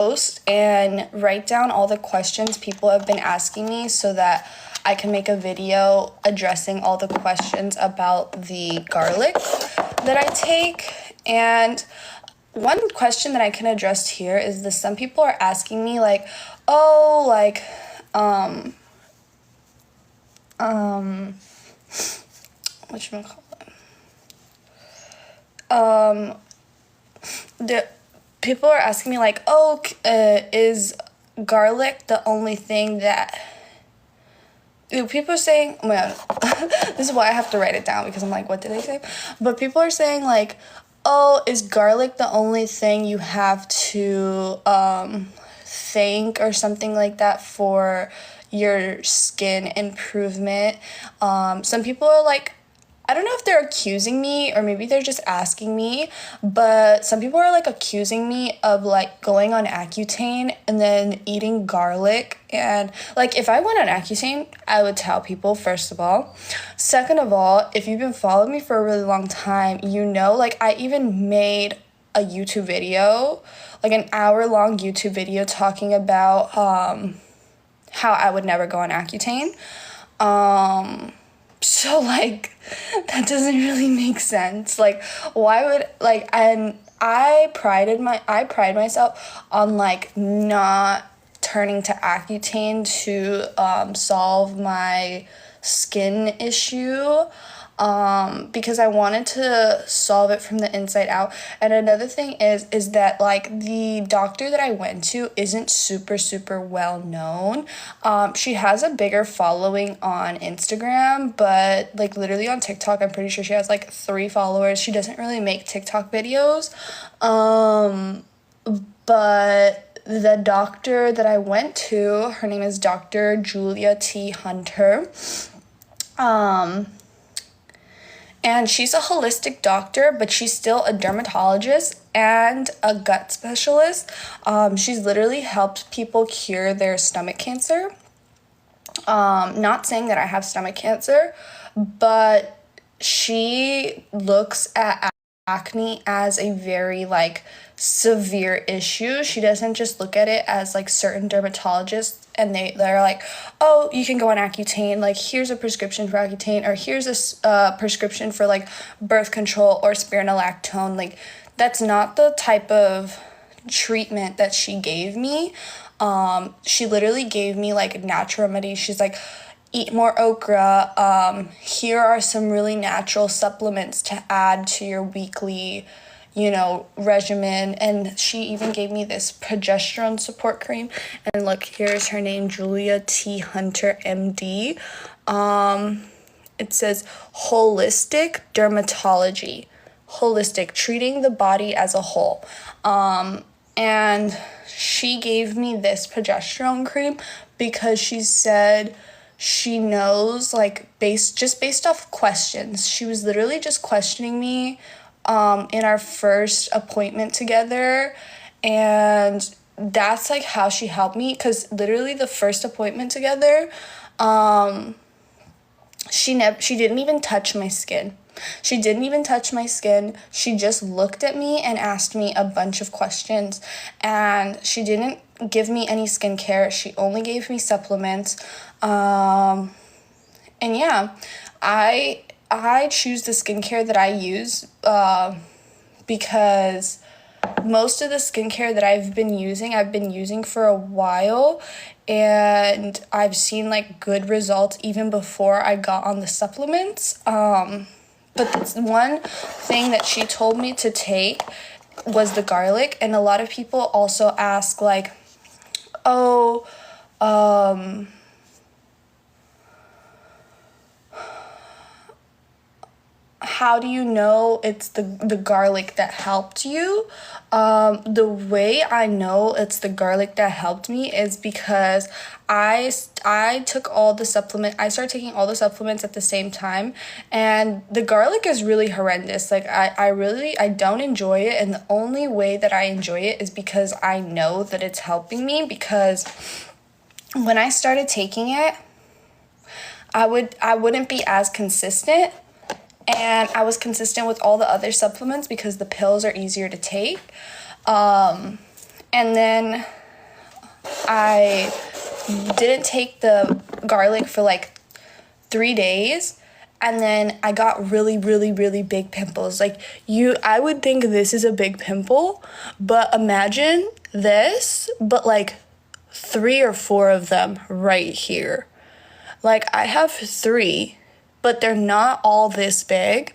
post and write down all the questions people have been asking me so that I can make a video addressing all the questions about the garlic that I take. And one question that I can address here is this: some people are asking me like, oh, like, whatchamacallit? The people are asking me like, oh, is garlic the only thing that people are saying, oh my god, this is why I have to write it down, because I'm like, what did I say? But people are saying like, oh, is garlic the only thing you have to thank or something like that for your skin improvement? Some people are like, I don't know if they're accusing me or maybe they're just asking me, but some people are like accusing me of like going on Accutane and then eating garlic. And like, if I went on Accutane, I would tell people, first of all. Second of all, if you've been following me for a really long time, you know, like I even made a YouTube video, like an hour-long YouTube video talking about how I would never go on Accutane. So, like, that doesn't really make sense. Like, why would, like, and I pride myself on, like, not turning to Accutane to solve my skin issue, because I wanted to solve it from the inside out. And another thing is that like the doctor that I went to isn't super well known. She has a bigger following on Instagram, but like literally on TikTok, I'm pretty sure she has like 3 followers. She doesn't really make TikTok videos. But the doctor that I went to, her name is Dr. Julia T. Hunter. And she's a holistic doctor, but she's still a dermatologist and a gut specialist. She's literally helped people cure their stomach cancer. Not saying that I have stomach cancer, but she looks at acne as a very like severe issue. She doesn't just look at it as like certain dermatologists and they're like, oh, you can go on Accutane, like here's a prescription for Accutane, or here's a prescription for like birth control or spironolactone. Like that's not the type of treatment that she gave me. She literally gave me like natural remedies. She's like, eat more okra. Here are some really natural supplements to add to your weekly, regimen. And she even gave me this progesterone support cream. And look, here's her name, Julia T. Hunter, MD. It says holistic dermatology. Holistic, treating the body as a whole. And she gave me this progesterone cream because she said she knows, like, based off questions. She was literally just questioning me in our first appointment together, and that's like how she helped me, because literally the first appointment together, she didn't even touch my skin. She didn't even touch my skin. She just looked at me and asked me a bunch of questions, and she didn't give me any skincare. She only gave me supplements. And yeah, I choose the skincare that I use because most of the skincare that I've been using for a while, and I've seen like good results even before I got on the supplements. But that's one thing that she told me to take was the garlic. And a lot of people also ask like, oh, how do you know it's the garlic that helped you? The way I know it's the garlic that helped me is because I took all the I started taking all the supplements at the same time, and the garlic is really horrendous. Like I don't enjoy it, and the only way that I enjoy it is because I know that it's helping me, because when I started taking it, I wouldn't be as consistent. And I was consistent with all the other supplements because the pills are easier to take. And then I didn't take the garlic for like 3 days, and then I got really, really, really big pimples. Like, I would think this is a big pimple, but imagine this, but like 3 or 4 of them right here. Like, I have 3, but they're not all this big,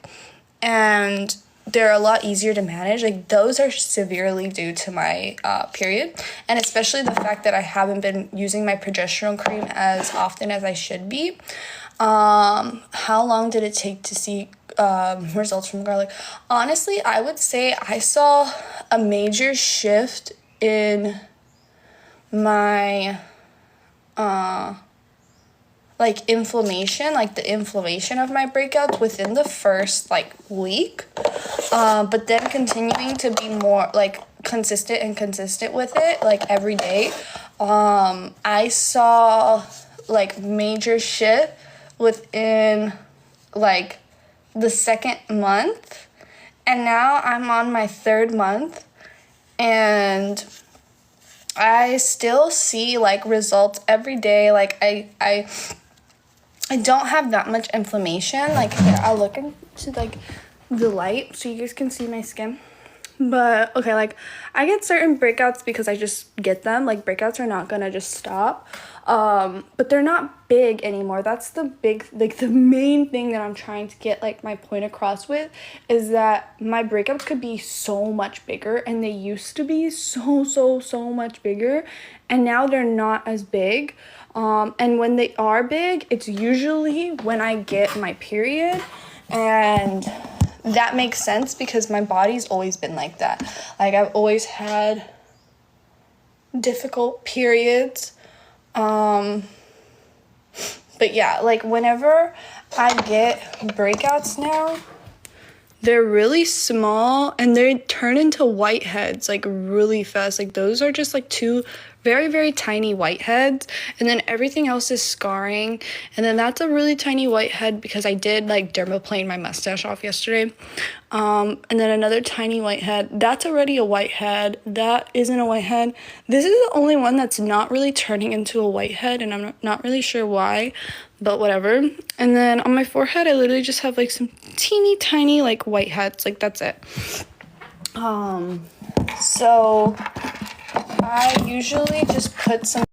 and they're a lot easier to manage. Like, those are severely due to my period, and especially the fact that I haven't been using my progesterone cream as often as I should be. How long did it take to see results from garlic? Honestly, I would say I saw a major shift in my like inflammation, like the inflammation of my breakouts within the first like week, but then continuing to be more like consistent with it, like every day. I saw like major shift within like the second month, and now I'm on my 3rd month, and I still see like results every day. Like I don't have that much inflammation. Like, here, I'll look into like the light so you guys can see my skin. But okay, like I get certain breakouts because I just get them. Like, breakouts are not gonna just stop. But they're not big anymore. That's the main thing that I'm trying to get like my point across with, is that my breakouts could be so much bigger, and they used to be so much bigger, and now they're not as big. And when they are big, it's usually when I get my period, and that makes sense because my body's always been like that. Like, I've always had difficult periods. But yeah, like whenever I get breakouts now, they're really small and they turn into whiteheads like really fast. Like, those are just like 2 very, very tiny whiteheads, and then everything else is scarring. And then that's a really tiny whitehead because I did like dermaplane my mustache off yesterday. And then another tiny whitehead, that's already a whitehead. That isn't a whitehead. This is the only one that's not really turning into a whitehead, and I'm not really sure why, but whatever. And then on my forehead, I literally just have like some teeny tiny like whiteheads. Like, that's it. So I usually just put some